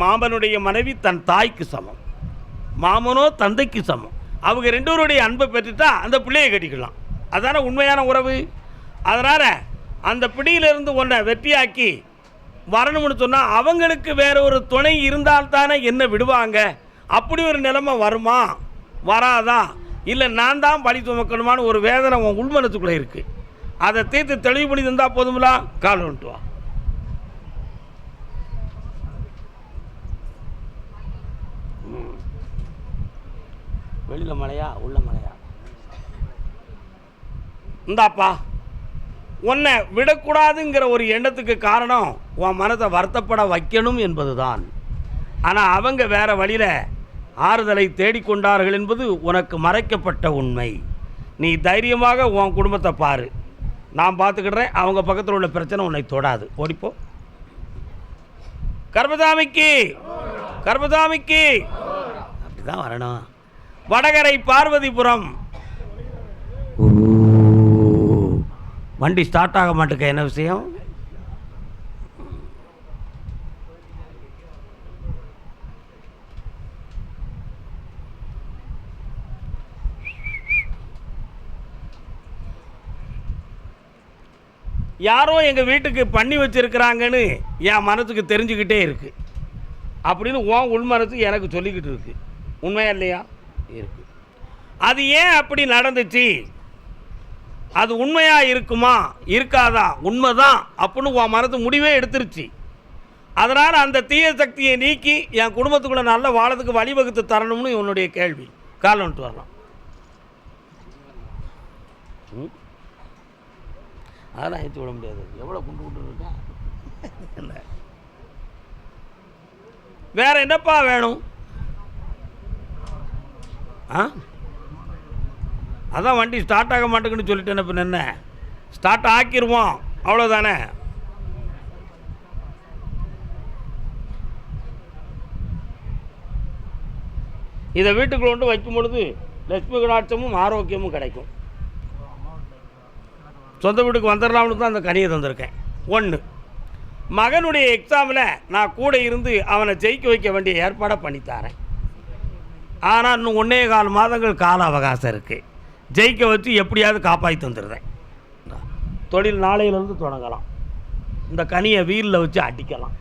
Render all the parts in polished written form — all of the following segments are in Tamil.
மாமனுடைய மனைவி தன் தாய்க்கு சமம், மாமனோ தந்தைக்கு சமம். அவங்க ரெண்டோருடைய அன்பை பெற்றுட்டா அந்த பிள்ளையை கட்டிக்கலாம். அதான உண்மையான உறவு. அதனால் அந்த பிடியிலிருந்து ஒன்றை வெற்றியாக்கி வரணும்னு சொன்னால் அவங்களுக்கு வேற ஒரு துணை இருந்தால்தானே என்ன விடுவாங்க. அப்படி ஒரு நிலைமை வருமா வராதா, இல்லை நான் தான் பழி சுமக்கணுமான்னு ஒரு வேதனை உன் உள்மனத்துக்குள்ளே இருக்குது. அதை தீர்த்து தெளிவு பண்ணி தந்தால் போதுங்களா? கால் வந்துட்டு வா. வெளியில் மழையா உள்ள மழையா? இந்தாப்பா, உன்னை விடக்கூடாதுங்கிற ஒரு எண்ணத்துக்கு காரணம் உன் மனதை வருத்தப்பட வைக்கணும் என்பது தான். ஆனால் அவங்க வேறு வழியில் ஆறுதலை தேடிக்கொண்டார்கள் என்பது உனக்கு மறைக்கப்பட்ட உண்மை. நீ தைரியமாக உன் குடும்பத்தை பாரு, நான் பார்த்துக்கிடுறேன். அவங்க பக்கத்தில் உள்ள பிரச்சனை உன்னை தொடாது. ஓடிப்போ. கர்மசாமிக்கு கர்மசாமிக்கு அப்படிதான் வரணும். வடகரை பார்வதிபுரம். வண்டி ஸ்டார்ட் ஆக மாட்டேங்க. என்ன விஷயம்? யாரோ எங்கள் வீட்டுக்கு பண்ணி வச்சுருக்கிறாங்கன்னு என் மனசுக்கு தெரிஞ்சுக்கிட்டே இருக்கு அப்படின்னு உன் உள்மனசு எனக்கு சொல்லிக்கிட்டு இருக்கு. உண்மையா இல்லையா? இருக்கு. அது ஏன் அப்படி நடந்துச்சு, அது உண்மையாக இருக்குமா இருக்காதா, உண்மைதான் அப்படின்னு உன் மனது முடிவே எடுத்துருச்சு. அதனால் அந்த தீய சக்தியை நீக்கி என் குடும்பத்துக்குள்ளே நல்ல வாழத்துக்கு வழிவகுத்து தரணும்னு உன்னுடைய கேள்வி. கால் வந்துட்டு வரலாம். அதெல்லாம் ஏற்றி விட முடியாது. எவ்வளோ குண்டு குண்டு இருக்கா இல்லை. வேற என்னப்பா வேணும்? அதான் வண்டி ஸ்டார்ட் ஆக மாட்டேங்குன்னு சொல்லிட்டேன். இப்போ என்ன ஸ்டார்ட் ஆக்கிடுவோம், அவ்வளோதானே. இதை வீட்டுக்குள்ள கொண்டு வைக்கும் பொழுது லட்சுமி கடாட்சமும் ஆரோக்கியமும் கிடைக்கும். சொந்த வீட்டுக்கு வந்துடலாம்னு தான் அந்த கனியை தந்திருக்கேன். ஒன்று, மகனுடைய எக்ஸாமில் நான் கூட இருந்து அவனை ஜெயிக்க வைக்க வேண்டிய ஏற்பாடை பண்ணித்தாரேன். ஆனால் இன்னும் 1.25 மாதங்கள் கால அவகாசம் இருக்குது. ஜெயிக்க வச்சு எப்படியாவது காப்பாற்றி தந்துடுறேன். தொழில் நாளையிலேருந்து தொடங்கலாம். இந்த கனியை வீலில் வச்சு அடிக்கலாம்.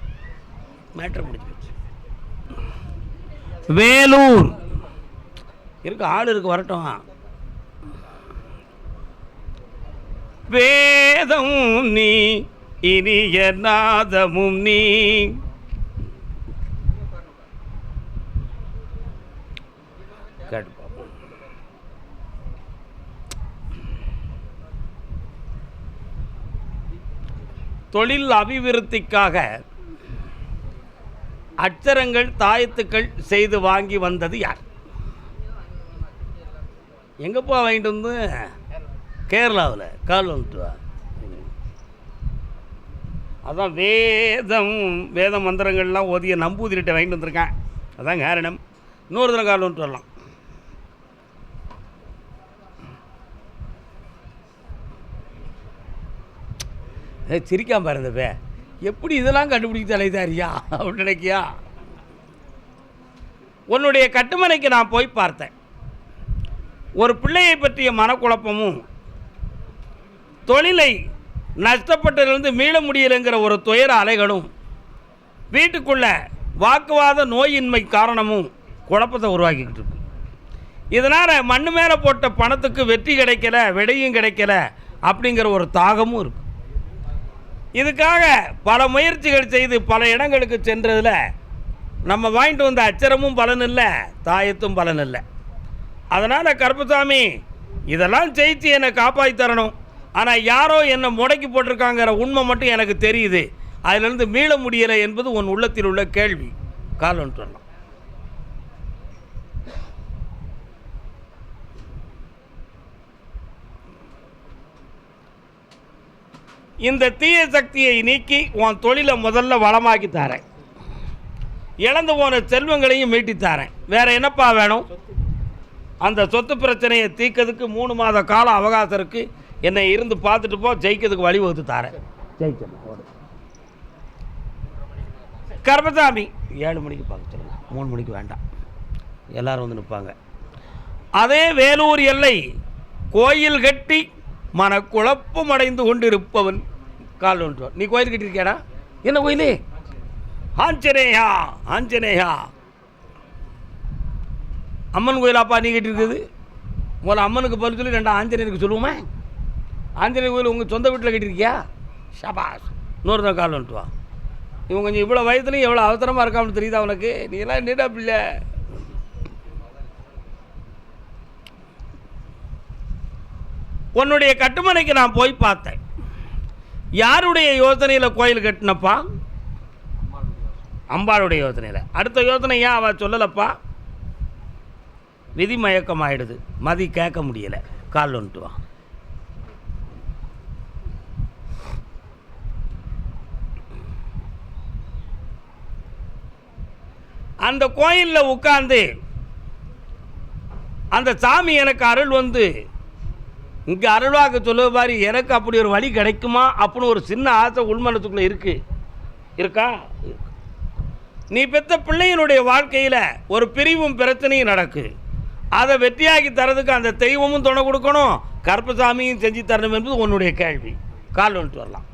மேட்ரு முடிச்சு வச்சு. வேலூர் இருக்கு, ஆள் இருக்கு, வரட்டும். வேதம் நீ இனிய நாதமும் நீ. தொழில் அபிவிருத்திக்காக அச்சரங்கள் தாயத்துக்கள் செய்து வாங்கி வந்தது யார்? எங்கப்பா வாங்கிட்டு வந்து? கேரளாவில். கால் வந்துட்டு வா. அதான் வேத மந்திரங்கள்லாம் ஓதிய நம்பூதிரிட்ட வாங்கிட்டு வந்திருக்கேன். அதான் காரணம். இன்னொரு தடவை கால் வந்துட்டு வரலாம். சிரிக்காம பாருந்தப்ப எப்படி இதெல்லாம் கண்டுபிடிக்க தலைதாரியா அப்படின்னு நினைக்கியா? உன்னுடைய கட்டுமனைக்கு நான் போய் பார்த்தேன். ஒரு பிள்ளையை பற்றிய மனக்குழப்பமும், தொழிலை நஷ்டப்பட்டிலிருந்து மீள முடியலைங்கிற ஒரு துயர அலைகளும், வீட்டுக்குள்ள வாக்குவாத நோயின்மை காரணமும் குழப்பத்தை உருவாக்கிக்கிட்டு இருக்கு. இதனால் மண்ணு மேலே போட்ட பணத்துக்கு வெற்றி கிடைக்கல, விடையும் கிடைக்கல அப்படிங்கிற ஒரு தாகமும் இருக்கு. இதுக்காக பல முயற்சிகள் செய்து பல இடங்களுக்கு சென்றதில் நம்ம வாங்கிட்டு வந்த அச்சரமும் பலன் இல்லை, தாயத்தும் பலன் இல்லை. அதனால் கருப்பசாமி இதெல்லாம் ஜெயிச்சு என்னை காப்பாற்றி தரணும். ஆனால் யாரோ என்னை முடக்கி போட்டிருக்காங்கிற உண்மை மட்டும் எனக்கு தெரியுது. அதிலிருந்து மீள முடியலை என்பது உன் உள்ளத்தில் உள்ள கேள்வி. கால் ஒன்று சொல்லலாம். இந்த தீய சக்தியை நீக்கி உன் தொழிலை முதல்ல வளமாக்கி தரேன். இழந்து போன செல்வங்களையும் மீட்டித்தாரேன். வேற என்னப்பா வேணும்? அந்த சொத்து பிரச்சனையை தீர்க்கிறதுக்கு 3 மாத கால அவகாசம் இருக்குது. என்னை இருந்து பார்த்துட்டு போ, ஜெயிக்கிறதுக்கு வழிவகுத்து தாரேன். ஜெயிக்கணும். கர்மசாமி 7 மணிக்கு பார்க்க சொல்லுங்கள், 3 மணிக்கு வேண்டாம், எல்லோரும் வந்து நிற்பாங்க. அதே வேலூர் எல்லை கோயில் கட்டி மனக்குழப்பம் அடைந்து கொண்டிருப்பவன் கால் ஒன்றுவான். நீ கோயில் கட்டியிருக்கியாடா? என்ன கோயில்? ஆஞ்சநேயா. ஆஞ்சநேயா அம்மன் கோயிலாப்பா நீ கட்டியிருக்குது. முதல்ல அம்மனுக்கு பதில் சொல்லி 2 ஆஞ்சநேயருக்கு சொல்லுவோமே. ஆஞ்சநேயர் கோயில் உங்கள் சொந்த வீட்டில் கட்டியிருக்கியா? ஷபாஸ். இன்னொரு தான் கால் வந்துட்டு வா. இவன் கொஞ்சம் இவ்வளோ வயதுலையும் எவ்வளோ அவசரமாக இருக்கான்னு தெரியுதா உனக்கு? நீ எல்லாம் என்னடா பிள்ளை? உன்னுடைய கட்டுமனைக்கு நான் போய் பார்த்தேன். யாருடைய யோசனையில் கோயில் கட்டினப்பா? அம்பாளுடைய யோசனையில். அடுத்த யோசனை ஏன் அவள் சொல்லலப்பா? விதி மயக்கம் ஆகிடுது, மதி கேட்க முடியலை. கால் வந்துட்டு வா. அந்த கோயிலில் உட்கார்ந்து அந்த சாமி எனக்கு அருள் வந்து இங்கே அருள்வாக்க சொல்லுவ மாதிரி எனக்கு அப்படி ஒரு வழி கிடைக்குமா அப்படின்னு ஒரு சின்ன ஆசை உள்மனத்துக்குள்ளே இருக்கா? நீ பெற்ற பிள்ளையினுடைய வாழ்க்கையில் ஒரு பிரிவும் பிரச்சனையும் நடக்கு. அதை வெற்றியாக்கி தரதுக்கு அந்த தெய்வமும் துணை கொடுக்கணும், கருப்பசாமியும் செஞ்சு தரணும் என்பது உன்னுடைய கேள்வி. கால் வந்துட்டு வரலாம்.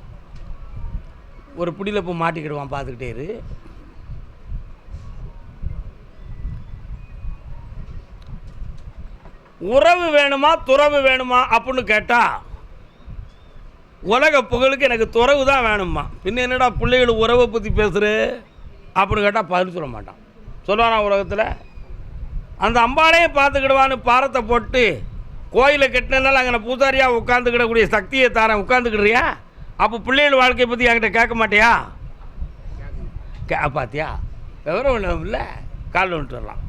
ஒரு பிடியில் போய் மாட்டிக்கிடுவான், பார்த்துக்கிட்டே இரு. உறவு வேணுமா துறவு வேணுமா அப்படின்னு கேட்டால் உலக புகழுக்கு எனக்கு துறவு தான் வேணுமா. பின்ன என்னடா பிள்ளைகள் உறவை பற்றி பேசுகிற அப்படின்னு கேட்டால் பதில் சொல்ல மாட்டான். சொல்லுவானா உலகத்தில்? அந்த அம்பாளையே பார்த்துக்கிடுவான்னு பாரத்தை போட்டு கோயிலை கட்டினால அங்கே பூசாரியாக உட்காந்துக்கிடக்கூடிய சக்தியை தாரேன், உட்காந்துக்கிடுறியா? அப்போ பிள்ளைகள் வாழ்க்கையை பற்றி என்கிட்ட கேட்க மாட்டியா? பார்த்தியா? விவரம் இல்லை. கால் வந்துட்டு வரலாம்.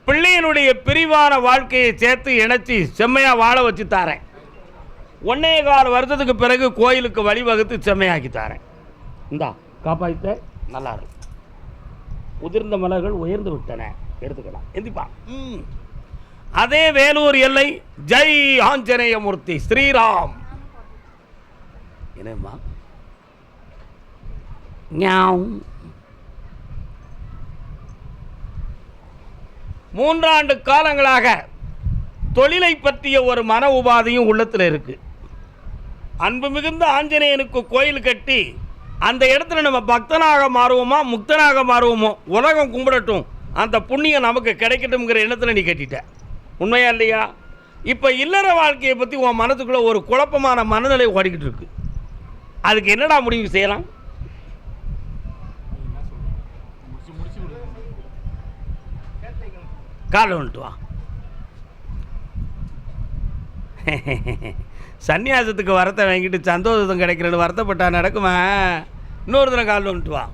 பிள்ளையினுடைய பிரிவான வாழ்க்கையை சேர்த்து இணைச்சி செம்மையாக வாழ வச்சு தாரேன். 1.25 வருஷத்துக்கு பிறகு கோயிலுக்கு வழிவகுத்து செம்மையாக்கி தாரேன். இந்தா காப்பாற்ற நல்லா இருக்கும். உதிர்ந்த மலர்கள் உயர்ந்து விட்டன, எடுத்துக்கலாம். எந்திப்பா. அதே வேலூர் எல்லை ஜெய் ஆஞ்சநேயமூர்த்தி ஸ்ரீராம். என்னம்மா? 3 ஆண்டு காலங்களாக தொழிலை பற்றிய ஒரு மன உபாதையும் உள்ளத்தில் இருக்குது. அன்பு மிகுந்த ஆஞ்சநேயனுக்கு கோயில் கட்டி அந்த இடத்துல நம்ம பக்தனாக மாறுவோமா முக்தனாக மாறுவோமோ, உலகம் கும்பிடட்டும், அந்த புண்ணியம் நமக்கு கிடைக்கட்டும்ங்கிற எண்ணத்தில் நீ கட்டிட்ட. உண்மையா இல்லையா? இப்போ இல்லற வாழ்க்கையை பற்றி உன் மனதுக்குள்ளே ஒரு குழப்பமான மனநிலை ஓடிக்கிட்டு இருக்கு. அதுக்கு என்னடா முடிவு செய்யலாம்? காலை வந்துட்டு வா. சன்னியாசத்துக்கு வரத்தை வாங்கிட்டு சந்தோஷம் கிடைக்கிறேன்னு வருத்தப்பட்டா நடக்குமா? இன்னொரு தினம் காலில் வந்துட்டு வா.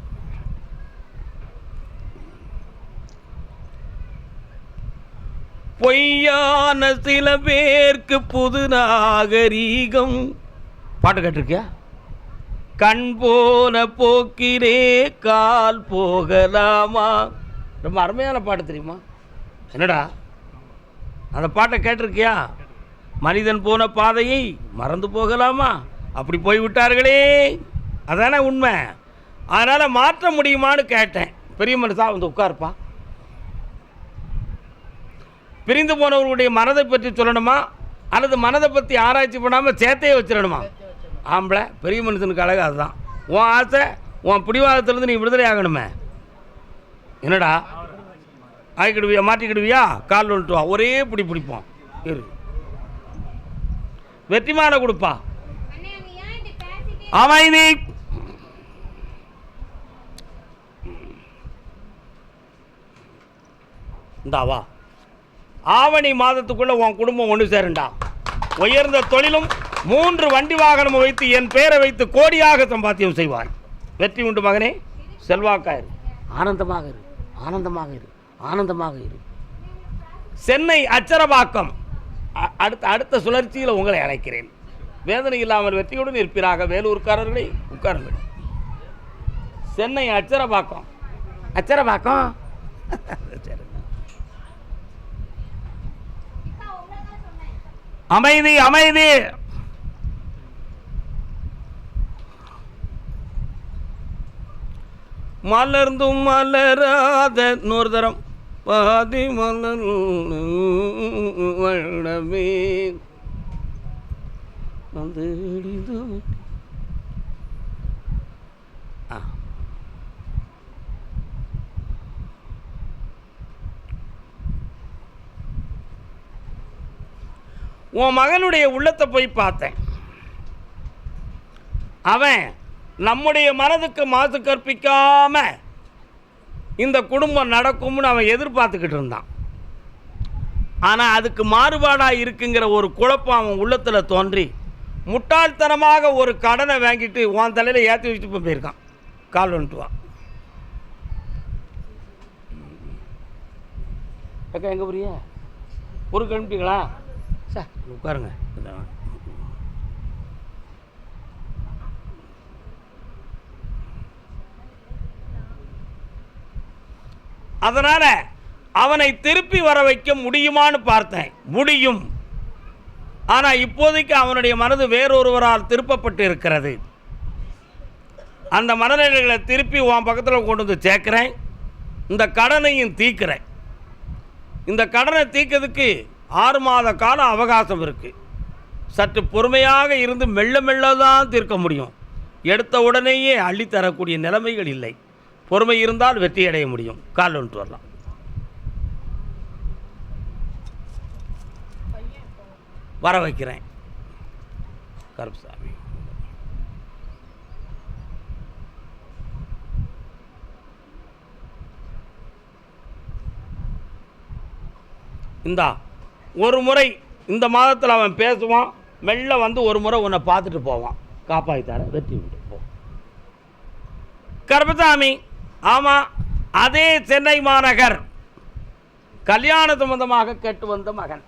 பொய்யான சில பேருக்கு புது நாகரீகம். பாட்டு கேட்டிருக்கியா? கண் போன போக்கிலே கால் போகலாமா. ரொம்ப அருமையான பாட்டு தெரியுமா? என்னடா அந்த பாட்டை கேட்டிருக்கியா? மனிதன் போன பாதையை மறந்து போகலாமா, அப்படி போய்விட்டார்களே. அதானே உண்மை. அதனால் மாற்ற முடியுமான்னு கேட்டேன். பெரிய மனுஷா வந்து உட்காருப்பா. பிரிந்து போனவர்களுடைய மனதை பற்றி சொல்லணுமா அல்லது மனதை பற்றி ஆராய்ச்சி பண்ணாமல் சேர்த்தையே வச்சிடணுமா? ஆம்பளை பெரிய மனுஷனுக்கு அழகு அதுதான். உன் ஆசை, உன் பிடிவாதத்திலேருந்து நீ விடுதலை ஆகணுமே. என்னடா ஆகிக்கிடுவியா? மாற்றிக்கிடுவியா? கால் வந்துட்டு வா. ஒரே பிடிப்போம். இரு, வெற்றிமான கொடுப்பா. அமைதி. இந்தாவா. ஆவணி மாதத்துக்குள்ள உன் குடும்பம் ஒன்று சேருண்டா. உயர்ந்த தொழிலும் 3 வண்டி வாகனம் வைத்து என் பேரை வைத்து கோடியாக சம்பாத்தியம் செய்வார். வெற்றி உண்டு மகனே. செல்வாக்காயிரு. ஆனந்தமாக இரு, ஆனந்தமாக இரு, ஆனந்தமாக இரு. சென்னை அச்சரபாக்கம். அடுத்த சுழற்சியில் உங்களை அழைக்கிறேன். வேதனை இல்லாமல் வெற்றியுடன் இருப்பீராக வேலூர்காரர்களை. உட்காருங்கள். சென்னை அச்சரபாக்கம். அச்சரபாக்கம். அமைதி அமைதி. மலர்ந்தும் மலராத நூறு தரம் பாதி மலர் வளமே வந்து உன் மகனுடைய உள்ளத்தை போய் பார்த்தேன். அவன் நம்முடைய மனதுக்கு மாசு கற்பிக்காம இந்த குடும்பம் நடக்கும்னு அவன் எதிர்பார்த்துக்கிட்டு இருந்தான். ஆனால் அதுக்கு மாறுபாடாக இருக்குங்கிற ஒரு குழப்பம் அவன் உள்ளத்தில் தோன்றி முட்டாள்தனமாக ஒரு கடனை வாங்கிட்டு உன் தலையில் ஏற்றி வச்சுட்டு போயிருக்கான். கால் வந்துட்டு வா அக்கா, எங்கே புரிய ஒரு கிளம்பிட்டீங்களா? சார் உட்காருங்க. அதனால் அவனை திருப்பி வர வைக்க முடியுமான்னு பார்த்தேன். முடியும். ஆனால் இப்போதைக்கு அவனுடைய மனது வேறொருவரால் திருப்பப்பட்டு இருக்கிறது. அந்த மனநிலைகளை திருப்பி உன் பக்கத்தில் கொண்டு வந்து சேர்க்குறேன். இந்த கடனையும் தீர்க்கிறேன். இந்த கடனை தீர்க்கிறதுக்கு 6 மாத காலம் அவகாசம் இருக்குது. சற்று பொறுமையாக இருந்து மெல்ல மெல்ல தான் தீர்க்க முடியும். எடுத்த உடனேயே அள்ளித்தரக்கூடிய நிலைமைகள் இல்லை. பொறுமை இருந்தால் வெற்றி அடைய முடியும். கால் வந்துட்டு வரலாம். வர வைக்கிறேன். கருப்புசாமி, இந்தா ஒரு முறை இந்த மாதத்தில் அவன் பேசுவான். மெல்ல வந்து ஒரு முறை உன்னை பார்த்துட்டு போவான். காப்பாற்றித்தார வெற்றி விட்டு போ. கருப்பசாமி, ஆமாம், அதே சென்னை மாநகர் கல்யாண சம்பந்தமாக கேட்டு வந்த மகன்.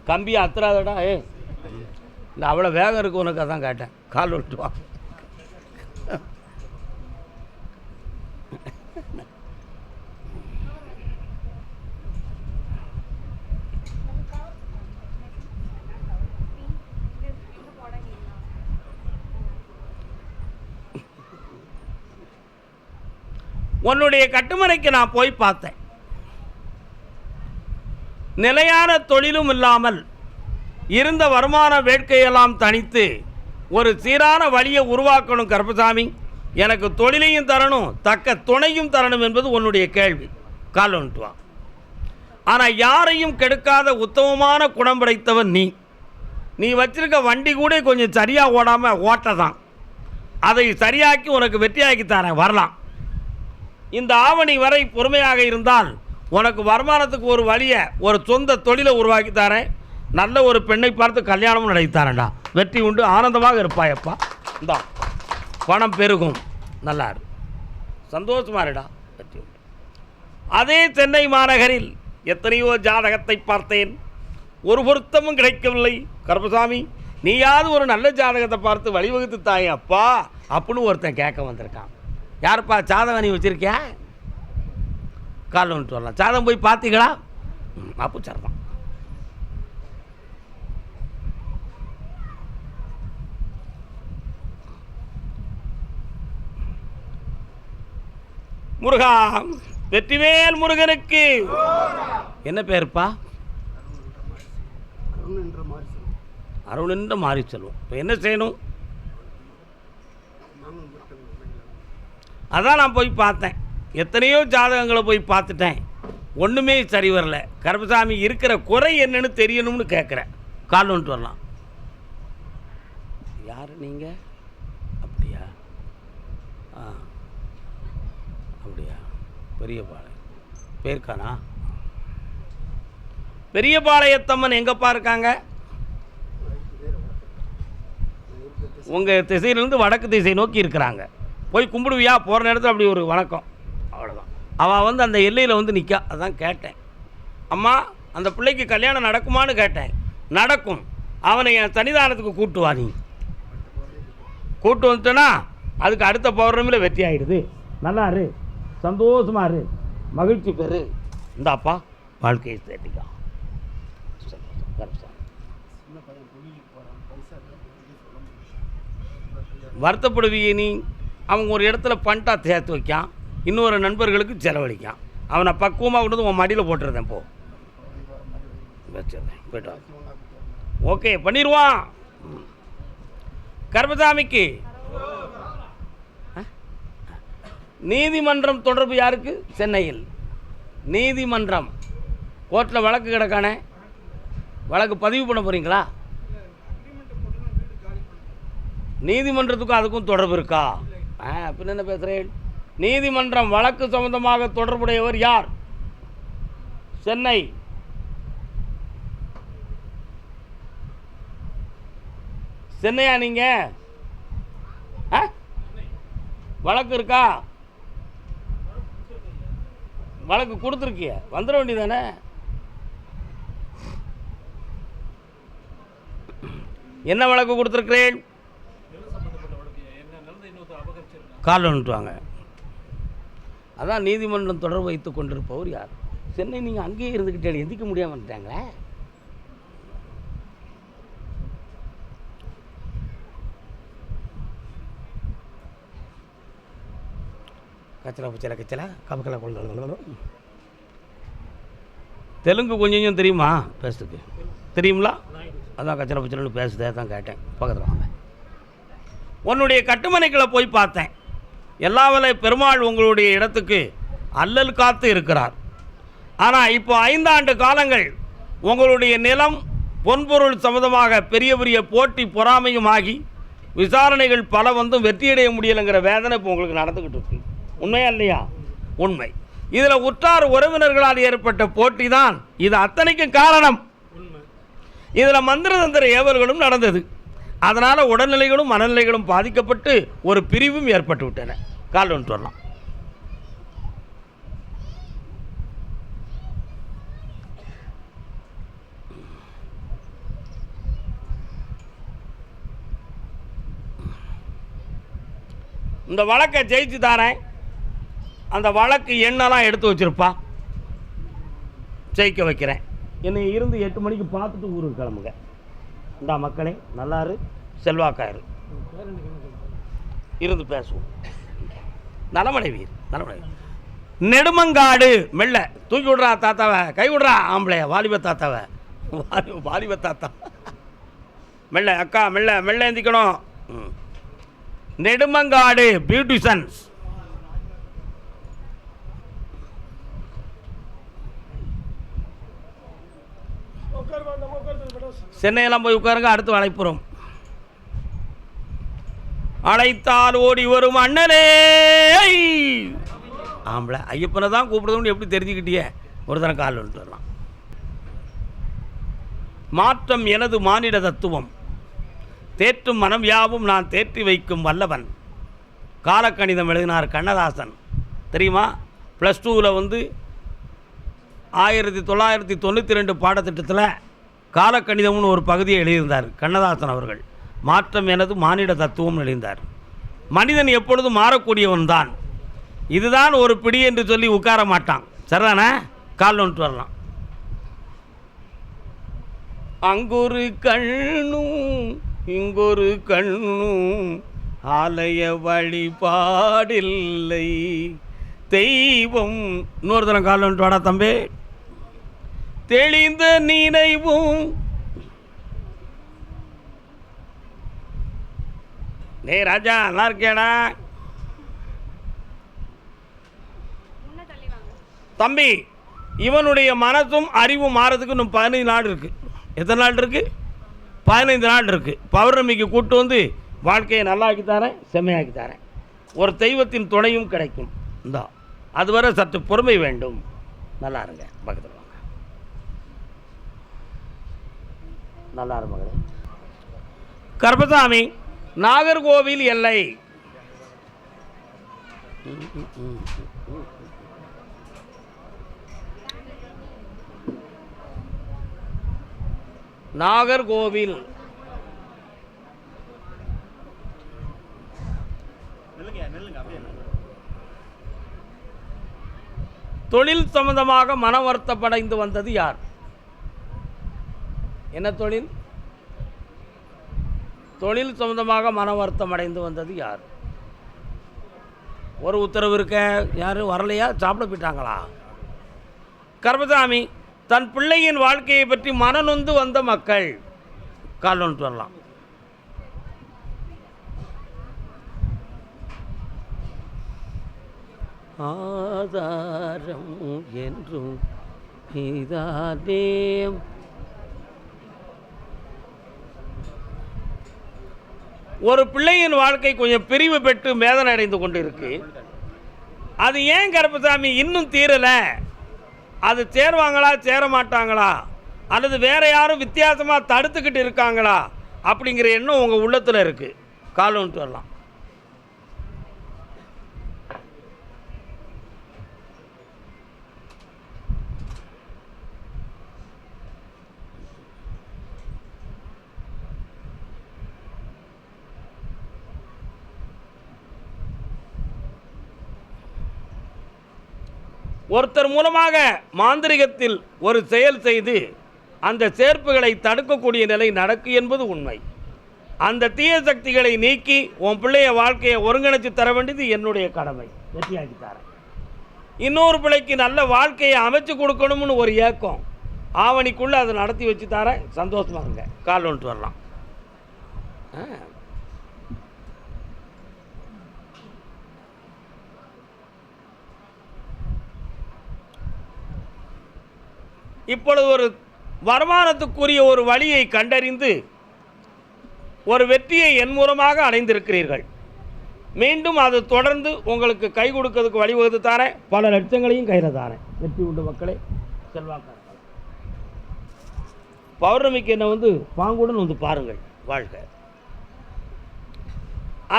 கம்பி அத்துறாதடா. இந்த அவ்வளோ வேகம் இருக்கு உனக்கு, அதான் கேட்டேன். கால் விட்டு வா. உன்னுடைய கட்டுமனைக்கு நான் போய் பார்த்தேன். நிலையான தொழிலும் இல்லாமல் இருந்த வருமான வேட்கையெல்லாம் தனித்து ஒரு சீரான வழியை உருவாக்கணும் கருப்பசாமி. எனக்கு தொழிலையும் தரணும், தக்க துணையும் தரணும் என்பது உன்னுடைய கேள்வி. கால் வந்துட்டு வா. ஆனால் யாரையும் கெடுக்காத உத்தமமான குணம் படைத்தவன் நீ. நீ வச்சிருக்க வண்டி கூட கொஞ்சம் சரியாக ஓடாமல் ஓட்டதான். அதை சரியாக்கி உனக்கு வெற்றியாக்கி தரேன். வரலாம். இந்த ஆவணி வரை பொறுமையாக இருந்தால் உனக்கு வருமானத்துக்கு ஒரு வழியை, ஒரு சொந்த தொழிலை உருவாக்கி தரேன். நல்ல ஒரு பெண்ணை பார்த்து கல்யாணமும் நடத்தித்தாரேன்டா. வெற்றி உண்டு, ஆனந்தமாக இருப்பாயப்பா. இந்தா பணம் பெருகும், நல்லா இரு, சந்தோஷமா இருடா. வெற்றி உண்டு. அதே சென்னை மாநகரில் எத்தனையோ ஜாதகத்தை பார்த்தேன், ஒரு பொருத்தமும் கிடைக்கவில்லை. கருப்பசாமி, நீயாவது ஒரு நல்ல ஜாதகத்தை பார்த்து வழிவகுத்து தாயே அப்பா அப்படின்னு ஒருத்தன் கேட்க வந்திருக்கான். யாருப்பா ஜாதகம் நீ வச்சுருக்கியா? கால் வந்துட்டு வரலாம். ஜாதகம் போய் பார்த்தீங்களா? அப்போ சரிதான். முருகா, வெற்றிவேல் முருகனுக்கு என்ன பேருப்பா? அருண் என்ற மாறி செல்வம். இப்போ என்ன செய்யணும்? அதான் நான் போய் பார்த்தேன். எத்தனையோ ஜாதகங்களை போய் பார்த்துட்டேன், ஒன்றுமே சரி வரல. கருப்பசாமி, இருக்கிற குறை என்னன்னு தெரியணும்னு கேட்குறேன். கால் வந்துட்டு வரலாம். யார் நீங்கள்? அப்படியா? அப்படியா? பெரியபாளையம் பேருக்கானா? பெரியபாளையத்தம்மன் எங்கப்பா இருக்காங்க? உங்கள் திசையிலேருந்து வடக்கு திசை நோக்கி இருக்கிறாங்க. போய் கும்பிடுவியா? போகிற நேரத்தில் அப்படி ஒரு வணக்கம், அவ்வளோதான். அவள் வந்து அந்த எல்லையில் வந்து நிற்கா. அதான் கேட்டேன். அம்மா, அந்த பிள்ளைக்கு கல்யாணம் நடக்குமான்னு கேட்டேன். நடக்கும். அவனை என் சன்னிதானத்துக்கு கூட்டு வா. நீ கூட்டு வந்துட்டேன்னா அதுக்கு அடுத்த பௌர்ணமியில் வெற்றி ஆகிடுது. நல்லா இரு, சந்தோஷமா இரு, மகிழ்ச்சி பெரு. இந்தாப்பா வாழ்க்கையை சேர்த்திக்கா. வருத்தப்படுவியே நீ. அவங்க ஒரு இடத்துல பண்டா சேர்த்து வைக்கான், இன்னொரு நண்பர்களுக்கு செலவழிக்கான். அவனை பக்குவமாக கொண்டு வந்து உன் மடியில் போட்டுருந்தேன். போ வச்சிருந்தேன், போய்ட்டு வா. ஓகே பண்ணிடுவான். கருப்பசாமிக்கு நீதிமன்றம் தொடர்பு யாருக்கு? சென்னையில் நீதிமன்றம். கோர்ட்டில் வழக்கு கிடக்கானே, வழக்கு பதிவு பண்ண போகிறீங்களா? நீதிமன்றத்துக்கும் அதுக்கும் தொடர்பு இருக்கா? பின்ன என்ன பேசுகிறேன்? நீதிமன்றம் வழக்கு சம்பந்தமாக தொடர்புடையவர் யார்? சென்னை. சென்னையா நீங்கள்? வழக்கு இருக்கா? வழக்கு கொடுத்துருக்கிய, வந்துட வேண்டியதானே. என்ன வழக்கு கொடுத்துருக்கிறேன்? காலில் நின்றுவாங்க. அதான் நீதிமன்றம் தொடர்பு வைத்து கொண்டிருப்பவர் யார்? சென்னை. நீங்கள் அங்கேயே இருந்துக்கிட்டே எந்திக்க முடியாமல் வந்துட்டாங்களே. கச்சலா பச்சலா கச்சலா கபக்கலா கொள்ள. தெலுங்கு கொஞ்சம் தெரியுமா பேசுறதுக்கு? தெரியுங்களா? அதான் கச்சலா பச்சலான்னு பேசுதே தான் கேட்டேன். பக்கத்தில் வாங்க. உன்னுடைய கட்டுமனைகளை போய் பார்த்தேன். எல்லாவலை பெருமாள் உங்களுடைய இடத்துக்கு அல்லல் காத்து இருக்கிறார். ஆனால் இப்போ 5 ஆண்டு காலங்கள் உங்களுடைய நிலம் பொன்பொருள் சம்மந்தமாக பெரிய பெரிய போட்டி பொறாமையும் ஆகி விசாரணைகள் பல வந்தும் வெற்றியடைய முடியலைங்கிற வேதனை இப்போ உங்களுக்கு நடந்துக்கிட்டு இருக்கு. உண்மையா இல்லையா? உண்மை. இதில் உற்றார் உறவினர்களால் ஏற்பட்ட போட்டி தான் இது அத்தனைக்கும் காரணம். இதில் மந்திர தந்திர ஏவல்களும் நடந்தது. அதனால் உடல்நிலைகளும் மனநிலைகளும் பாதிக்கப்பட்டு ஒரு பிரிவும் ஏற்பட்டு விட்டன. கால் ஒன்று வரலாம். இந்த வழக்கை ஜெயிச்சு தாரேன். அந்த வழக்கு எண்ணெல்லாம் எடுத்து வச்சிருப்பா, ஜெயிக்க வைக்கிறேன். என்னை இருந்து 8 மணிக்கு பார்த்துட்டு ஊருக்கு கிளம்புங்க. இந்த மக்களே நல்லாரு, செல்வாக்காயிரு, இருந்து பேசுவோம். நலமடைவீர், நலமடைவீர். நெடுமங்காடு. மெல்ல தூக்கி விட்றா தாத்தாவை, கை விட்றா ஆம்பளைய, வாலிப தாத்தாவை, வாலிப தாத்தா. மெல்ல அக்கா, மெல்ல மெல்ல எந்திக்கணும். நெடுமங்காடு பியூட்டிஷன்ஸ். சென்னையெல்லாம் போய் உட்காருங்க. அடுத்து அழைப்புறோம். அழைத்தால் ஓடி வரும் அண்ணனே. ஆம்பளை ஐயப்பனை தான் கூப்பிடுறதுன்னு எப்படி தெரிஞ்சுக்கிட்டியே? ஒரு தரம் கால் வந்துட்டு வரலாம். மாற்றம் எனது மானிட தத்துவம், தேற்றும் மனம் யாவும் நான் தேற்றி வைக்கும் வல்லவன். காலக்கணிதம் எழுதினார் கண்ணதாசன். தெரியுமா? +2ல் 1992 பாடத்திட்டத்தில் காலக்கணிதம்னு ஒரு பகுதியை எழுதியிருந்தார் கண்ணதாசன் அவர்கள். மாற்றம் எனது மானிட தத்துவம் எழுதினார். மனிதன் எப்பொழுதும் மாறக்கூடியவன் தான். இதுதான் ஒரு பிடி என்று சொல்லி உட்கார மாட்டான். சரிதானே? கால் வந்துட்டு வரலாம். அங்கொரு கண்ணும் இங்கொரு கண்ணும் ஆலய வழிபாடில்லை தெய்வம். இன்னொரு தரம் கால் வந்துட்டு வாடா தம்பி. தெளிந்த நினைவும். டேய் ராஜா, நல்லா இருக்கேடா தம்பி. இவனுடைய மனசும் அறிவும் மாறதுக்கு இன்னும் 15 நாள் இருக்குது. எத்தனை நாள் இருக்குது? 15 நாள் இருக்குது. பௌர்ணமிக்கு கூட்டு வந்து வாழ்க்கையை நல்லாக்கி தரேன், செம்மையாக்கி தரேன். ஒரு தெய்வத்தின் துணையும் கிடைக்கும். இந்தா அதுவரை சற்று பொறுமை வேண்டும். நல்லா இருங்க. பக்கத்தில் வாங்க. நல்லா இருமகளே. கருப்பசாமி, நாகர்கோவில் எல்லை. நாகர்கோவில் தொழில் சம்பந்தமாக மன வருத்தப்படைந்து வந்தது யார்? என்ன தொழில்? தொழில் சம்பந்தமாக மன வருத்தம் அடைந்து வந்தது யார்? ஒரு உத்தரவு இருக்க, யாரும் வரலையா? சாப்பிட போயிட்டாங்களா? கருப்பசாமி. தன் பிள்ளையின் வாழ்க்கையை பற்றி மனநொந்து வந்த மக்கள். கால் ஒன்று வரலாம். ஆதாரம் என்றும் நீதானே. ஒரு பிள்ளையின் வாழ்க்கை கொஞ்சம் பிரிவு பெற்று வேதனை அடைந்து கொண்டு இருக்கு. அது ஏன் கருப்பசாமி இன்னும் தீரலை? அது சேருவாங்களா சேர மாட்டாங்களா, அல்லது வேற யாரும் வித்தியாசமாக தடுத்துக்கிட்டு இருக்காங்களா அப்படிங்கிற எண்ணம் உங்கள் உள்ளத்தில் இருக்குது. கால் ஒன்று வரலாம். ஒருத்தர் மூலமாக மாந்திரிகத்தில் ஒரு செயல் செய்து அந்த சேர்ப்புகளை தடுக்கக்கூடிய நிலை நடக்கு என்பது உண்மை. அந்த தீய சக்திகளை நீக்கி உன் பிள்ளைய வாழ்க்கையை ஒருங்கிணைச்சு தர வேண்டியது என்னுடைய கடமை. வெற்றியாக்கி தரேன். இன்னொரு பிள்ளைக்கு நல்ல வாழ்க்கையை அமைச்சு கொடுக்கணும்னு ஒரு ஏக்கம், ஆவணிக்குள்ளே அதை நடத்தி வச்சு தரேன். சந்தோஷமாக இருங்க. கால் ஒன்று வரலாம். இப்பொழுது ஒரு வருமானத்துக்குரிய ஒரு வழியை கண்டறிந்து ஒரு வெற்றியை என் மூலமாக அடைந்திருக்கிறீர்கள். மீண்டும் அது தொடர்ந்து உங்களுக்கு கை கொடுக்கிறதுக்கு வழிவகுத்து தாரேன். பல லட்சங்களையும் கையில் தாரேன். வெற்றி உண்டு மக்களே. செல்வாக்க பௌர்ணமிக்கு என்ன பாங்குடன் பாருங்கள். வாழ்க.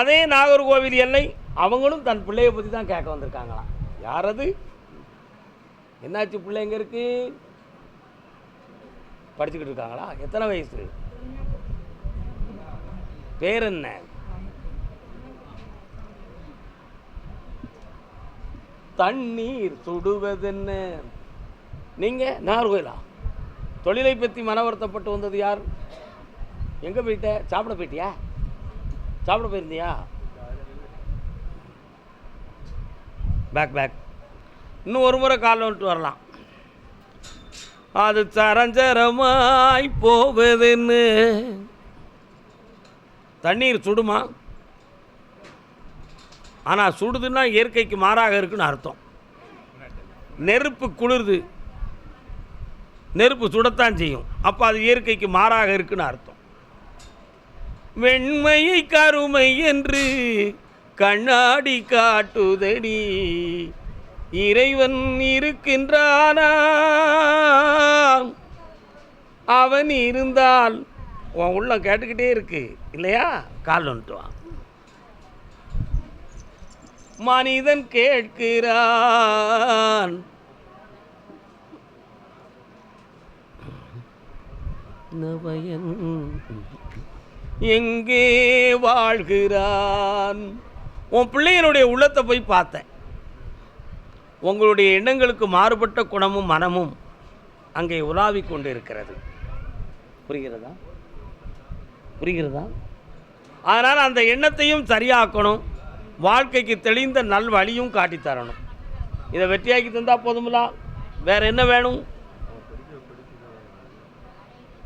அதே நாகர்கோவில் எல்லை அவங்களும் தன் பிள்ளையை பற்றி தான் கேட்க வந்திருக்காங்களாம். யார் அது? என்னாச்சு? பிள்ளை எங்கே இருக்கு? படிச்சுக்கிட்டு இருக்காங்களா? எத்தனை வயசு? பேர் என்ன? தண்ணீர் சுடுவதென்ன? நீங்கள் நாகர்கோயிலா? தொழிலை பற்றி மன வருத்தப்பட்டு வந்தது யார்? எங்கே போயிட்ட? சாப்பிட போயிட்டியா? சாப்பிட போயிருந்தியா? பேக். இன்னும் ஒரு முறை கால் வந்துட்டு வரலாம். அது சரஞ்சரமாய் போவதுன்னு. தண்ணீர் சுடுமா? ஆனால் சுடுதுன்னா இயற்கைக்கு மாறாக இருக்குன்னு அர்த்தம். நெருப்பு குளிர்து, நெருப்பு சுடத்தான் செய்யும். அப்போ அது இயற்கைக்கு மாறாக இருக்குன்னு அர்த்தம். வெண்மையை கருமை என்று கண்ணாடி காட்டுதடி, இறைவன் இருக்கின்றானா? அவன் இருந்தால் உன் உள்ள கேட்டுக்கிட்டே இருக்கு இல்லையா? கால் வந்துட்டுவான். மனிதன் கேட்கிறான், நவயன் எங்கே வாழ்கிறான்? உன் பிள்ளையனுடைய உள்ளத்தை போய் பார்த்தேன். உங்களுடைய எண்ணங்களுக்கு மாறுபட்ட குணமும் மனமும் அங்கே உலாவிக் கொண்டு இருக்கிறது. புரிகிறதா? அதனால் அந்த எண்ணத்தையும் சரியாக்கணும். வாழ்க்கைக்கு தெளிந்த நல் வழியும் காட்டித்தரணும். இதை வெற்றியாக்கி தந்தால் போதுமில்லா? வேறு என்ன வேணும்?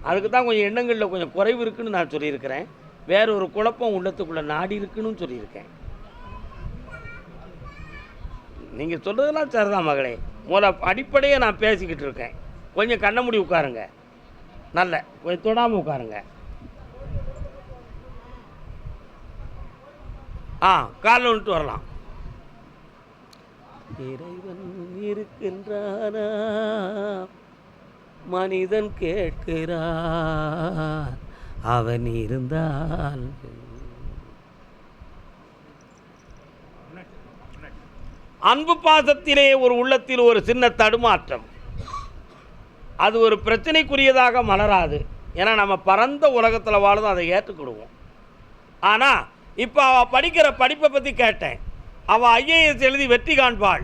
அதுக்கு தான் கொஞ்சம் எண்ணங்களில் கொஞ்சம் குறைவு இருக்குன்னு நான் சொல்லியிருக்கிறேன். வேற ஒரு குழப்பம் உள்ளத்துக்குள்ளே நாடி இருக்குன்னு சொல்லியிருக்கேன். நீங்கள் சொல்கிறதெல்லாம் சரிதான் மகளே. அடிப்படையை நான் பேசிக்கிட்டு இருக்கேன். கொஞ்சம் கண்ண மூடி உட்காருங்க. நல்ல கொஞ்சம் தொடாமல் உட்காருங்க. காலில் வந்துட்டு வரலாம். இறைவன் இருக்கின்றானா? மனிதன் கேட்கிறான், அவன் இருந்தால். அன்பு பாசத்திலே ஒரு உள்ளத்தில் ஒரு சின்ன தடுமாற்றம். அது ஒரு பிரச்சனைக்குரியதாக மலராது. ஏன்னா நம்ம பரந்த உலகத்தில் வாழும், அதை ஏற்றுக்கிடுவோம். ஆனால் இப்போ அவள் படிக்கிற படிப்பை பற்றி கேட்டேன். அவள் ஐஏஎஸ் எழுதி வெற்றி காண்பாள்.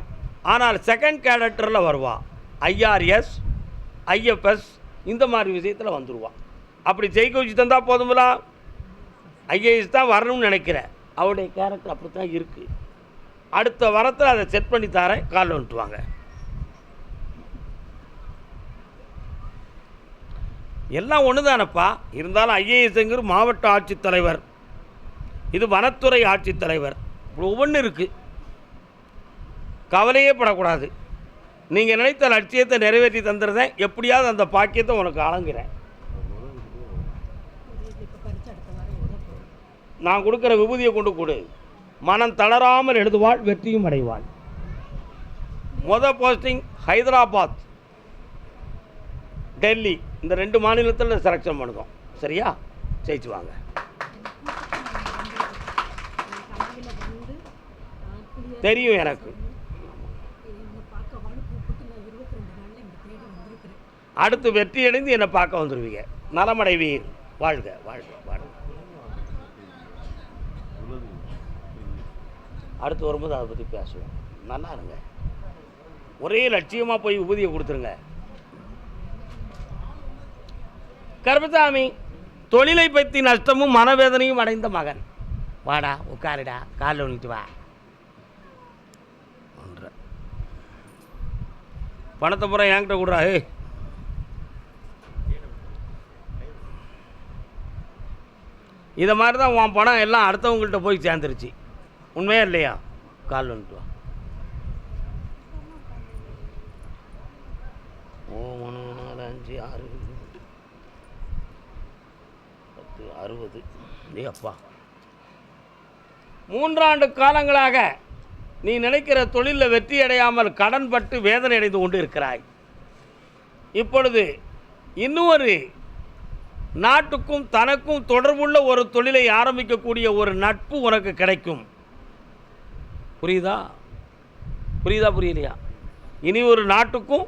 ஆனால் செகண்ட் கேரக்டரில் வருவாள். ஐஆர்எஸ், ஐஎஃப்எஸ் இந்த மாதிரி விஷயத்தில் வந்துடுவாள். அப்படி ஜெயிக்க வச்சு தந்தால் போதுங்களா? ஐஏஎஸ் தான் வரணும்னு நினைக்கிறேன். அவருடைய கேரக்டர் அப்படி தான் இருக்குது. அடுத்த வாரத்தில் அதை செட் பண்ணி தரேன், காலில் வந்துட்டுவாங்க. எல்லாம் ஒன்று தானப்பா. இருந்தாலும் ஐஏஎஸ்ங்கிற மாவட்ட ஆட்சித்தலைவர், இது வனத்துறை ஆட்சித்தலைவர், இப்படி ஒவ்வொன்று இருக்குது. கவலையே படக்கூடாது. நீங்கள் நினைத்த லட்சியத்தை நிறைவேற்றி தந்துடுறேன். எப்படியாவது அந்த பாக்கியத்தை உனக்கு அழங்குறேன். நான் கொடுக்குற விபூதியை கொண்டு கொடு. மனம் தளராமல் எழுதுவாள், வெற்றியும் அடைவாள். போஸ்டிங் ஹைதராபாத், டெல்லி, இந்த 2 மாநிலத்தில் செலக்ஷன் பண்ணுறோம். சரியா? ஜெயிச்சு வாங்க. தெரியும் எனக்கு. அடுத்து வெற்றி அடைந்து என்னை பார்க்க வந்துடுவீங்க. நலமடைவீர். வாழ்க வாழ்க வாழ்க. அடுத்து வரும்போது அதை பற்றி பேசுவோம். நல்லா இருங்க. ஒரே லட்சியமாக போய் உபதியை கொடுத்துருங்க. கருப்பசாமி, தொழிலை பற்றி நஷ்டமும் மனவேதனையும் அடைந்த மகன். வாடா, உட்காருடா, காலில் ஒன்றிட்டு வா. பணத்தை பூரா என்கிட்ட கொடுறா. இதை மாதிரி தான் உன் பணம் எல்லாம் அடுத்தவங்கள்ட்ட போய் சேர்ந்துருச்சு. உண்மையா இல்லையா? கால் வந்துட்டு வா. 3 4 5 6 10 60. ஏ அப்பா, 3 ஆண்டு காலங்களாக நீ நினைக்கிற தொழிலில் வெற்றி அடையாமல் கடன் பட்டு வேதனை அடைந்து கொண்டு இருக்கிறாய். இப்பொழுது இன்னொரு நாட்டுக்கும் தனக்கும் தொடர்புள்ள ஒரு தொழிலை ஆரம்பிக்கக்கூடிய ஒரு நட்பு உனக்கு கிடைக்கும். புரியுதா? புரியுதா புரியலையா? இனி ஒரு நாட்டுக்கும்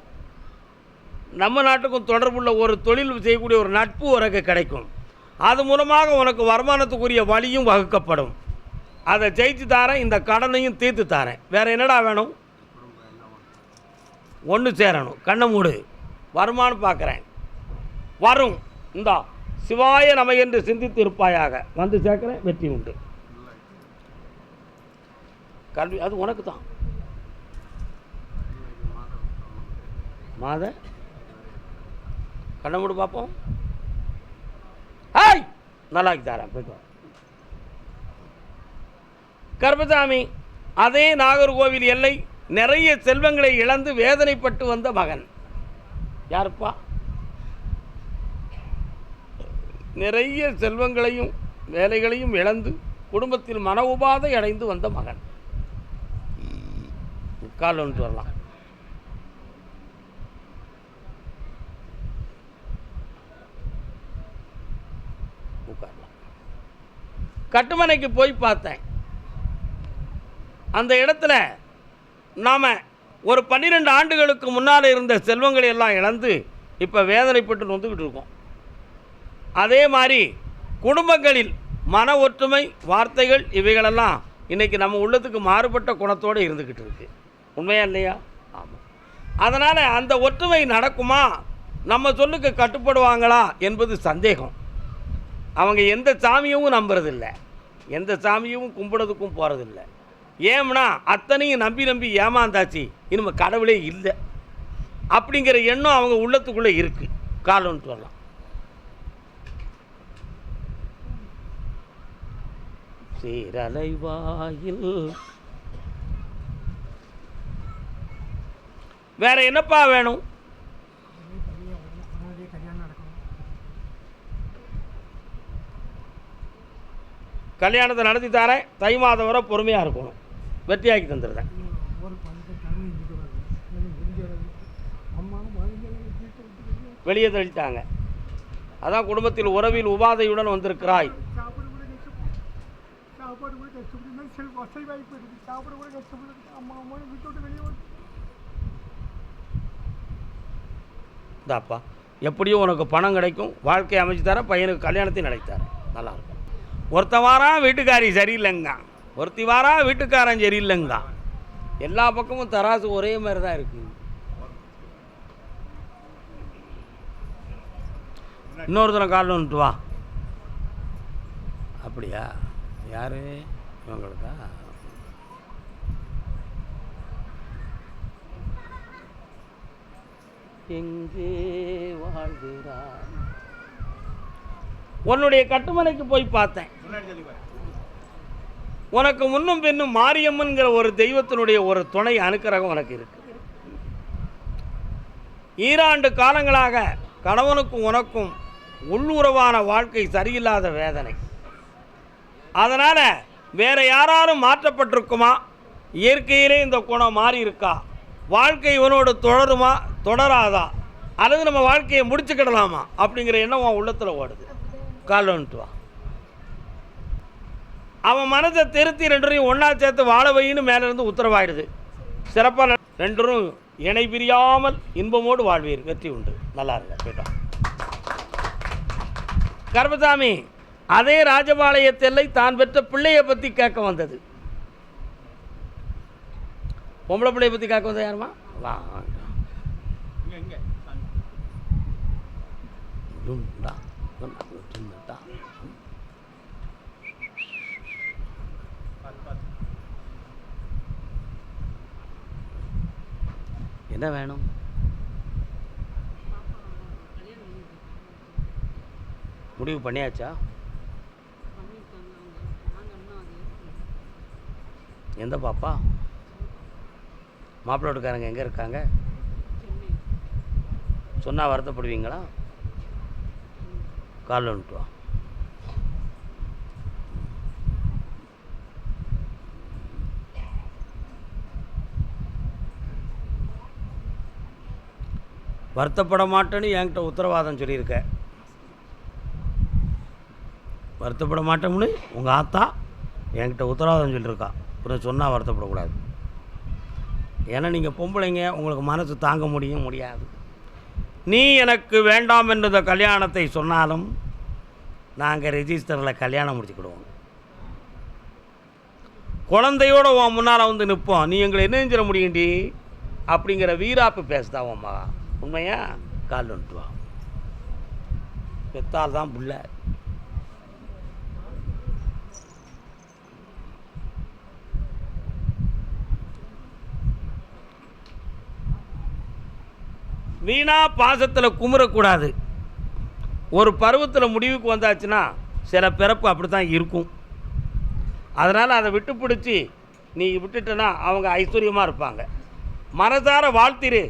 நம்ம நாட்டுக்கும் தொடர்புள்ள ஒரு தொழில் செய்யக்கூடிய ஒரு நட்பு உனக்கு கிடைக்கும். அது மூலமாக உனக்கு வருமானத்துக்குரிய வழியும் வகுக்கப்படும். அதை ஜெயிச்சு தாரேன், இந்த கடனையும் தீர்த்து தாரேன். வேறு என்னடா வேணும்? ஒன்று சேரணும். கண்ணை மூடு. வருமானம் பார்க்குறேன். வரும். இந்தா சிவாய நம என்று சிந்தித்து இருப்பாயாக. வந்து சேர்க்குறேன். வெற்றி உண்டு. கல்வி அது உனக்கு தான். மாத கண்ணை மூடு பார்ப்போம். ஹாய், நல்லாக்கி தரேன். போய்ட்டு கருப்பசாமி, அதே நாகர்கோவில் எல்லை நிறைய செல்வங்களை இழந்து வேதனைப்பட்டு வந்த மகன். யாருப்பா? நிறைய செல்வங்களையும் வேலைகளையும் இழந்து குடும்பத்தில் மன உபாதை அடைந்து வந்த மகன். கால் ஒன்று வரலாம். உட்காரலாம். கட்டுமனைக்கு போய் பார்த்தேன். அந்த இடத்துல நாம் ஒரு 12 ஆண்டுகளுக்கு முன்னால் இருந்த செல்வங்களை எல்லாம் இழந்து இப்போ வேதனைப்பட்டு வந்துக்கிட்டு இருக்கோம். அதே மாதிரி குடும்பங்களில் மன ஒற்றுமை, வார்த்தைகள், இவைகளெல்லாம் இன்றைக்கி நம்ம உள்ளத்துக்கு மாறுபட்ட குணத்தோடு இருந்துக்கிட்டு இருக்கு. உண்மையா இல்லையா? ஆமாம். அதனால் அந்த ஒற்றுமை நடக்குமா, நம்ம சொல்லுக்கு கட்டுப்படுவாங்களா என்பது சந்தேகம். அவங்க எந்த சாமியும் நம்புறதில்லை, எந்த சாமியும் கும்பிடுறதுக்கும் போகிறதில்லை. ஏம்னா அத்தனையும் நம்பி நம்பி ஏமாந்தாச்சு, இனிமேல் கடவுளே இல்லை அப்படிங்கிற எண்ணம் அவங்க உள்ளத்துக்குள்ளே இருக்குது. கால் ஒன்று வரலாம். சீரலைவாயில் வேற என்னப்பா வேணும்? கல்யாணத்தை நடத்தி தரேன். தை மாதம் வரை பொறுமையாக இருக்கணும். வெற்றியாக்கி தந்துடுறேன். வெளியே தள்ளிட்டாங்க. அதான் குடும்பத்தில் உறவில் உபாதையுடன் வந்திருக்கிறாய். தாப்பா, எப்படியும் உனக்கு பணம் கிடைக்கும், வாழ்க்கையை அமைச்சு தர, பையனுக்கு கல்யாணத்தையும் நடத்தார. நல்லாயிருக்கும். ஒருத்த வாரம் வீட்டுக்காரி சரியில்லைங்க, ஒருத்தி வாரா வீட்டுக்காரன் சரியில்லைங்க. எல்லா பக்கமும் தராசு ஒரே மாதிரி தான் இருக்குது. இன்னொருத்தனை காலில் வந்துட்டு வா. அப்படியா? யார் இவங்களுக்கா? எங்கே வாழ்கிறான்? உன்னுடைய கட்டுமனைக்கு போய் பார்த்தேன். உனக்கு முன்னும் பின்னும் மாரியம்மன்கிற ஒரு தெய்வத்தினுடைய ஒரு துணை அனுக்கிரகம் உனக்கு இருக்கு. ஈராண்டு காலங்களாக கணவனுக்கும் உனக்கும் உள்ளுறவான வாழ்க்கை சரியில்லாத வேதனை. அதனால் வேற யாராலும் மாற்றப்பட்டிருக்குமா? இயற்கையிலே இந்த குணம் மாறி இருக்கா? வாழ்க்கை இவனோடு தொடருமா தொடராதா? அல்லது நம்ம வாழ்க்கையை முடிச்சுக்கிடலாமா அப்படிங்கிற எண்ணம் அவன் உள்ளத்தில் ஓடுது. காலில் வந்துட்டு வா. அவன் மனதை திருத்தி ரெண்டரையும் ஒன்றா சேர்த்து வாழ வைன்னு மேலேருந்து உத்தரவாயிடுது. சிறப்பாக ரெண்டரும் இணை பிரியாமல் இன்பமோடு வாழ்வீர். வெற்றி உண்டு. நல்லா இருங்க. போயிட்டான் கர்மசாமி. அதே ராஜபாளையத்தை தான் பெற்ற பிள்ளையை பற்றி கேட்க வந்தது. பொம்பளை பிள்ளையை பற்றி கேட்க வந்தது யாருமா? வா. என்ன வேணும்? முடிவு பண்ணியாச்சா? எந்த பாப்பா? மாப்பிள்ளை வீட்டுக்காரங்க எங்கே இருக்காங்க? சொன்னால் வருத்தப்படுவீங்களா? காலில் வந்துட்டு வா. வருத்தப்பட மாட்டேன்னு என்கிட்ட உத்தரவாதம் சொல்லியிருக்க. வருத்தப்பட மாட்டோம்னு உங்கள் ஆத்தா என்கிட்ட உத்தரவாதம் சொல்லியிருக்கா. அப்புறம் சொன்னால் வருத்தப்படக்கூடாது. ஏன்னா நீங்கள் பொம்பளைங்க, உங்களுக்கு மனசு தாங்க முடியாது. நீ எனக்கு வேண்டாம் என்ற கல்யாணத்தை சொன்னாலும் நாங்கள் ரெஜிஸ்டரில் கல்யாணம் முடிச்சுக்கிடுவோம். குழந்தையோடு உன் முன்னால் வந்து நிற்போம். நீ எங்களை என்ன செஞ்சிட முடியும்டி அப்படிங்கிற வீராப்பு பேசுதா உன் மகா. உண்மையா? கால் வந்துட்டு வா. பெத்தால் தான் புள்ள. வீணா பாசத்தில் குமுறக்கூடாது. ஒரு பருவத்தில் முடிவுக்கு வந்தாச்சுன்னா சில பிறப்பு அப்படி தான் இருக்கும். அதனால் அதை விட்டு பிடிச்சி நீ விட்டுட்டனா அவங்க ஐஸ்வர்யமாக இருப்பாங்க. மனதார வாழ்த்திரு.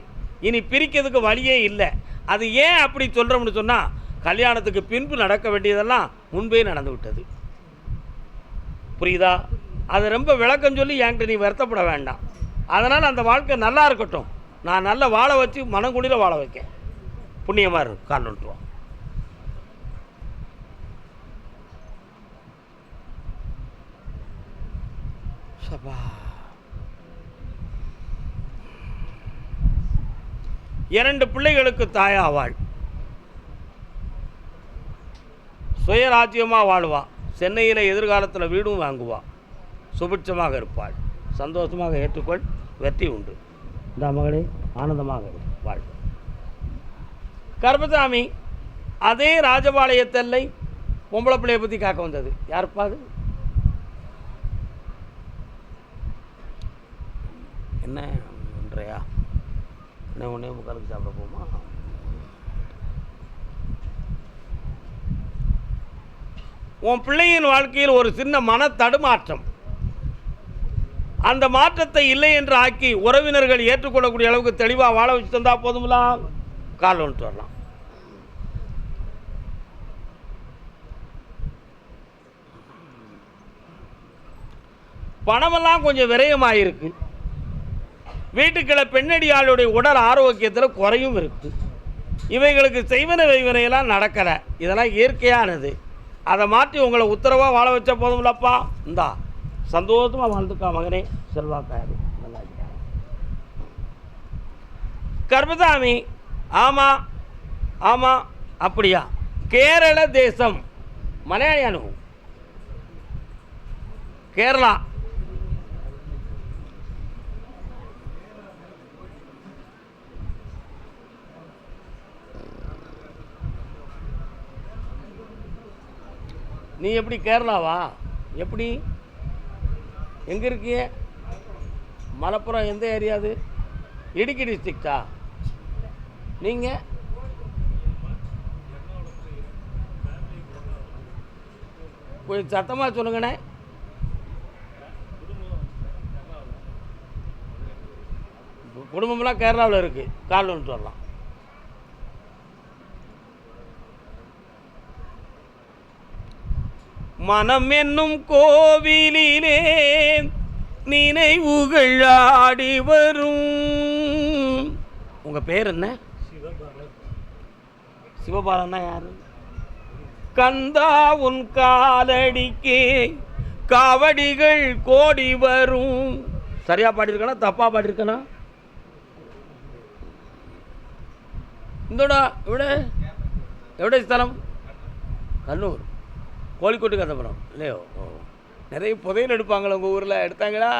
இனி பிரிக்கிறதுக்கு வழியே இல்லை. அது ஏன் அப்படி சொல்கிறோம்னு சொன்னால், கல்யாணத்துக்கு பின்பு நடக்க வேண்டியதெல்லாம் முன்பே நடந்து விட்டது. புரியுதா? அதை ரொம்ப விளக்கம் சொல்லி என்கிட்ட நீ வருத்தப்பட வேண்டாம். அதனால் அந்த வாழ்க்கை நல்லா இருக்கட்டும். நான் நல்லா வாழ வச்சு மனங்குளிர வாழ வைக்க. புண்ணியமாக இருக்கும். கால் விட்டுருவோம். சபா. இரண்டு பிள்ளைகளுக்கு தாயாவாள். சுயராஜ்யமாக வாழ்வா. சென்னையில் எதிர்காலத்தில் வீடும் வாங்குவா. சுபிட்சமாக இருப்பாள். சந்தோஷமாக ஏற்றுக்கொள். வெற்றி உண்டு. இந்த மகளே ஆனந்தமாக வாழ். கர்மசாமி. அதே ராஜபாளையத்தெல்லை பொம்பளை பிள்ளையை பற்றி காக்க வந்தது. யாருப்பா அது? என்ன ஒன்றையா? என்ன ஒன்றே முக்காலுக்கு சாப்பிட போமா? உன் பிள்ளையின் வாழ்க்கையில் ஒரு சின்ன மன தடுமாற்றம். அந்த மாற்றத்தை இல்லை என்று ஆக்கி உறவினர்கள் ஏற்றுக்கொள்ளக்கூடிய அளவுக்கு தெளிவாக வாழ வச்சு தந்தா போதும்லாம். கால் வந்துட்டு வரலாம். பணமெல்லாம் கொஞ்சம் விரயமாயிருக்கு. வீட்டுக்களை பெண்ணடியாளுடைய உடல் ஆரோக்கியத்தில் குறையும் இருக்குது. இவைகளுக்கு செய்வன வைவனையெல்லாம் நடக்கலை. இதெல்லாம் இயற்கையானது. அதை மாற்றி உங்களை உத்தரவாக வாழ வச்ச போதும்லப்பா. இந்தா சந்தோஷமாக வாழ்ந்துக்கா மகனே. செல்வாக்காரு. நல்லா கர்மசாமி. ஆமாம் ஆமாம். அப்படியா? கேரள தேசம். மலையாளியானு கேரளா. நீ எப்படி கேரளாவா? எப்படி எங்கே இருக்கிய? மலப்புரம் எந்த ஏரியா? அது இடுக்கி டிஸ்ட்ரிக்டா? நீங்கள் கொஞ்சம் சத்தமாக சொல்லுங்கண்ணே. குடும்பம்லாம் கேரளாவில் இருக்குது. காலில் வந்துட்டு வரலாம். மனம் என்னும் கோவிலிலே நினைவுகள் ஆடி வரும். உங்கள் பேர் என்ன? சிவபாலன்னா யாரு? கந்தா உன் காலடிக்கே காவடிகள் கோடி வரும். சரியா பாடியிருக்கனா தப்பா பாடியிருக்கனா? இந்தோடா எവിടെ எവിടെ ஸ்தலம்? கண்ணூர். கோழிக்கோட்டு கதம்பரம் இல்லையோ? நிறைய புதையல் எடுப்பாங்களா உங்கள் ஊரில்? எடுத்தாங்களா?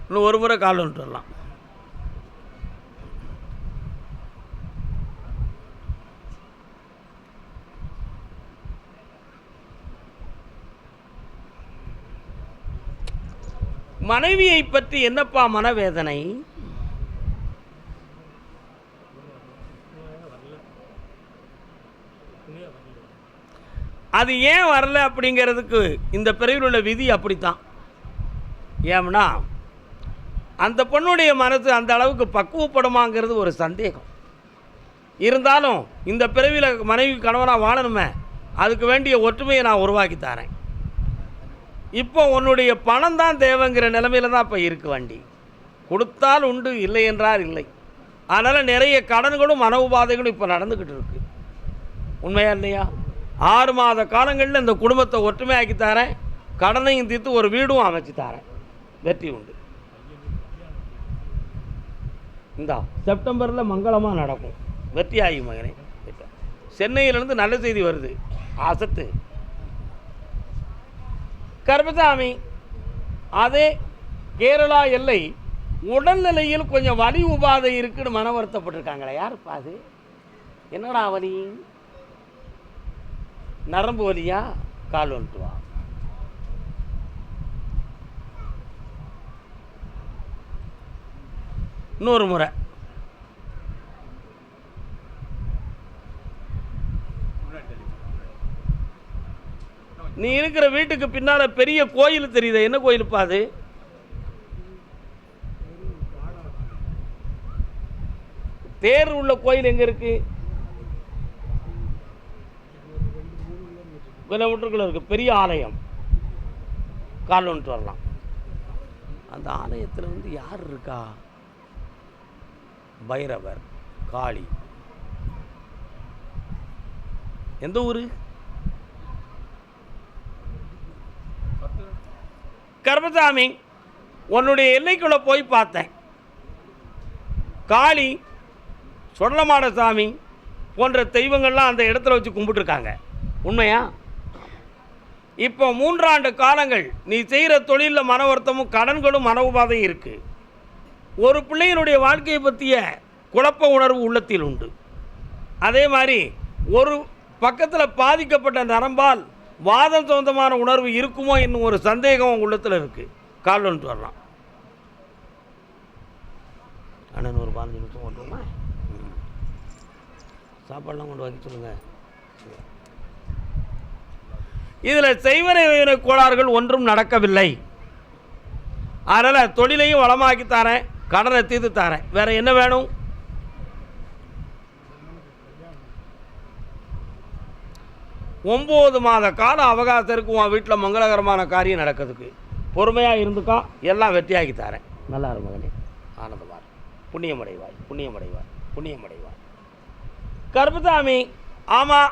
இன்னும் ஒரு முறை கால் வந்துட்டு வரலாம். மனைவியை பற்றி என்னப்பா மனவேதனை? அது ஏன் வரல அப்படிங்கிறதுக்கு இந்த பிறவியில் உள்ள விதி அப்படித்தான். ஏன்னா அந்த பொண்ணுடைய மனசு அந்த அளவுக்கு பக்குவப்படுமாங்கிறது ஒரு சந்தேகம். இருந்தாலும் இந்த பிறவியில் மனைவி கணவனாக வாழணுமே, அதுக்கு வேண்டிய ஒற்றுமையை நான் உருவாக்கி தரேன். இப்போ உன்னுடைய பணம் தான் தேவைங்கிற நிலைமையில தான் இப்போ இருக்கு. வண்டி கொடுத்தால் உண்டு, இல்லை என்றால் இல்லை. அதனால் நிறைய கடன்களும் மன உபாதைகளும் இப்போ நடந்துக்கிட்டு இருக்கு. உண்மையா இல்லையா? 6 மாத காலங்களில் இந்த குடும்பத்தை ஒற்றுமையாக்கி தரேன். கடனையும் தீர்த்து ஒரு வீடும் அமைச்சு தரேன். வெற்றி உண்டு. இந்த செப்டம்பரில் மங்களமாக நடக்கும். வெற்றி ஆகி மகனே. சென்னையிலேருந்து நல்ல செய்தி வருது. அசத்து கருப்பசாமி. அதே கேரளா எல்லை உடல்நிலையில் கொஞ்சம் வலி உபாதை இருக்குன்னு மன வருத்தப்பட்டிருக்காங்களே. யாருப்பா அது? என்னடா வலி? நரம்பு வலியா? கால் வந்துட்டு வா. இன்னொரு முறை. நீ இருக்கிற வீட்டுக்கு பின்னால பெரிய கோயில் தெரியுது. என்ன கோயிலுப்பா அது? தேர் உள்ள கோயில் எங்க இருக்கு? கிலோமீட்டருக்குள்ள இருக்கு. பெரிய ஆலயம். கால் வந்துட்டு வரலாம். அந்த ஆலயத்தில் வந்து யார் இருக்கா? பைரவர், காளி. எந்த ஊரு? கருப்பசாமி. உன்னுடைய எல்லைக்குள்ள போய் பார்த்தேன். காளி, சொடலமாட சாமி போன்ற தெய்வங்கள்லாம் அந்த இடத்துல வச்சு கும்பிட்டுருக்காங்க. உண்மையா? இப்போ 3 ஆண்டு காலங்கள் நீ செய்கிற தொழிலில் மன வருத்தமும் கடன்களும் மன உபாதையும் இருக்குது. ஒரு பிள்ளையினுடைய வாழ்க்கையை பற்றிய குழப்ப உணர்வு உள்ளத்தில் உண்டு. அதே மாதிரி ஒரு பக்கத்தில் பாதிக்கப்பட்ட நரம்பால் வாதம் சொந்தமான உணர்வு இருக்குமோ என்னும் ஒரு சந்தேகம் உங்கள் உள்ளத்தில் இருக்குது. கால் வந்துட்டு வரலாம். அண்ணன் ஒரு 15 நிமிஷம் ஓட்டுமா? சாப்பாடெலாம் கொண்டு வைக்க சொல்லுங்கள். இதில் செய்வன கோளாறுகள் ஒன்றும் நடக்கவில்லை. அதனால் தொழிலையும் வளமாக்கி தரேன், கடனை தீர்த்து தரேன். வேறு என்ன வேணும்? ஒம்பது மாத கால அவகாசம் இருக்கு. உன் வீட்டில் மங்களகரமான காரியம் நடக்கிறதுக்கு பொறுமையாக இருந்துக்கா. எல்லாம் வெற்றியாக்கி தரேன். நல்லா இரு மகனே. ஆனந்தமார். புண்ணியமடைவாய், புண்ணியமடைவாய், புண்ணியமடைவாய். கருப்பசாமி. ஆமாம்.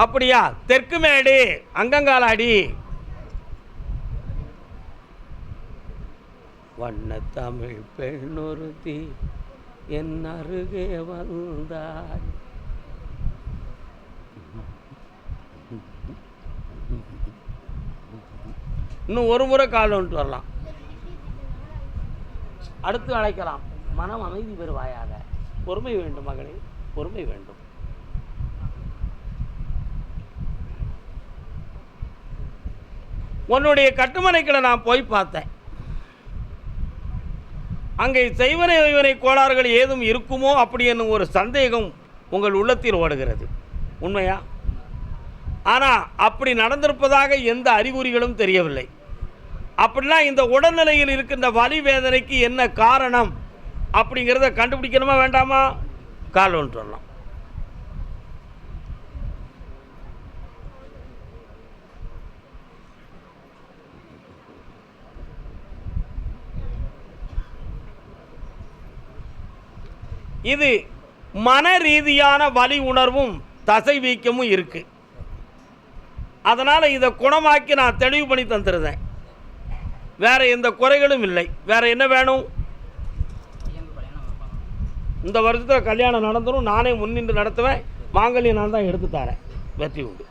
அப்படியா? தெற்கு மேடு, அங்கங்காலாடி. வண்ண தமிழ் பெண்ணொருத்தி என் அருகே வந்தாய். இன்னும் ஒரு முறை கால் வந்துட்டு வரலாம். அடுத்து அழைக்கலாம். மனம் அமைதி பெறுவாயாக. பொறுமை வேண்டும் மகளே, பொறுமை வேண்டும். உன்னுடைய கட்டுமனைக்கில் நான் போய் பார்த்தேன். அங்கே செய்வனை வைவனை கோளாறுகள் ஏதும் இருக்குமோ அப்படி என்னும் ஒரு சந்தேகம் உங்கள் உள்ளத்தில் ஓடுகிறது. உண்மையா? ஆனால் அப்படி நடந்திருப்பதாக எந்த அறிகுறிகளும் தெரியவில்லை. அப்படின்னா இந்த உடல்நிலையில் இருக்கின்ற வலி வேதனைக்கு என்ன காரணம் அப்படிங்கிறத கண்டுபிடிக்கணுமா வேண்டாமா? கால் ஒன்று சொல்லலாம். இது மன ரீதியான வலி உணர்வும் தசை வீக்கமும் இருக்கு. அதனால் இதை குணமாக்கி நான் தெளிவு பண்ணி தந்துடுறேன். வேற எந்த குறைகளும் இல்லை. வேற என்ன வேணும்? இந்த வருஷத்தில் கல்யாணம் நடந்துடும். நானே முன்னின்று நடத்துவேன். மாங்கல்யம் நான் தான் எடுத்து தரேன். வெற்றி உண்டு.